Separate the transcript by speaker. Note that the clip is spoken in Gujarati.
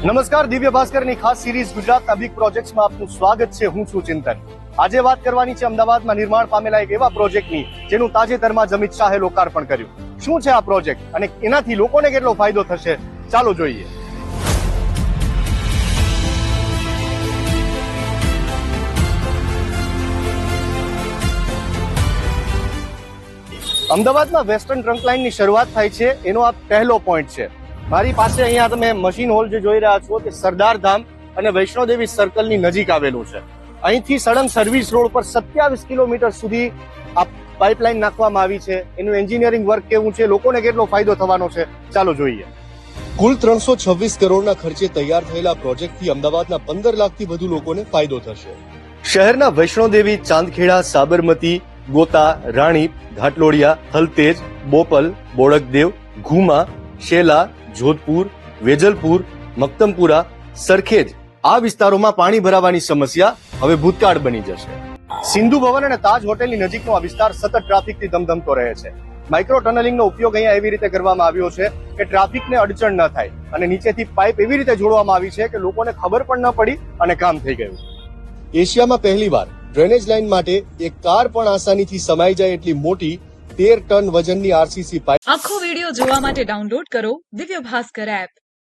Speaker 1: નમસ્કાર, દિવ્ય ભાસ્કરની ખાસ સિરીઝ ગુજરાતના બિગ પ્રોજેક્ટ્સમાં આપનું સ્વાગત છે. હું છું ચિંતન. આજે વાત કરવાની છે અમદાવાદમાં નિર્માણ પામેલા એક એવા પ્રોજેક્ટની જેનું તાજેતરમાં જ અમિત શાહે લોકાર્પણ કર્યું. શું છે આ પ્રોજેક્ટ અને એનાથી લોકોને કેટલો ફાયદો થશે, ચાલો જોઈએ. અમદાવાદમાં વેસ્ટર્ન ટ્રંક લાઇનની શરૂઆત થાય છે એનો આ પહેલો પોઈન્ટ છે. મારી પાસે અહીંયા તમે મશીન હોલ જે જોઈ રહ્યા છો તે સરદાર ધામ અને વૈષ્ણોદેવી સર્કલની નજીક આવેલું છે. અહીંથી સળંગ સર્વિસ રોડ પર 27 કિલોમીટર સુધી આ પાઇપલાઇન નાખવામાં આવી છે. એનું એન્જિનિયરિંગ વર્ક કેવું છે, લોકોને કેટલો ફાયદો થવાનો છે, ચાલો જોઈએ. કુલ 326 કરોડના ખર્ચે તૈયાર થયેલા પ્રોજેક્ટથી અમદાવાદના 15 લાખથી વધુ લોકોને ફાયદો થશે. શહેરના વૈષ્ણોદેવી, ચાંદખેડા, સાબરમતી, ગોતા, રાણીપ, ઘાટલોડિયા, થલતેજ, બોપલ, બોડકદેવ, ઘુમા, શેલા, જોધપુર, વેજલપુર, મક્તમપુરા, સરખેજ આ વિસ્તારોમાં પાણી ભરાવાની સમસ્યા હવે ભૂતકાળ બની જશે. સિંધુ ભવન અને તાજ હોટેલની નજીકનો આ વિસ્તાર સતત ટ્રાફિકથી ધમધમતો રહે છે. માઇક્રો ટનલિંગનો ઉપયોગ અહીંયા એવી રીતે કરવામાં આવ્યો છે કે ટ્રાફિકને અડચણ ન થાય અને નીચેથી પાઇપ એવી રીતે જોડવામાં આવી છે કે લોકોને ખબર પણ ન પડી અને કામ થઈ ગયું. એશિયામાં પહેલીવાર ડ્રેનેજ લાઇન માટે એક કાર પણ આસાનીથી સમાઈ જાય એટલી મોટી 13 ટન વજનની આરસીસી પાઇપ.
Speaker 2: આખો વિડિયો જોવા માટે ડાઉનલોડ કરો દિવ્ય ભાસ્કર એપ.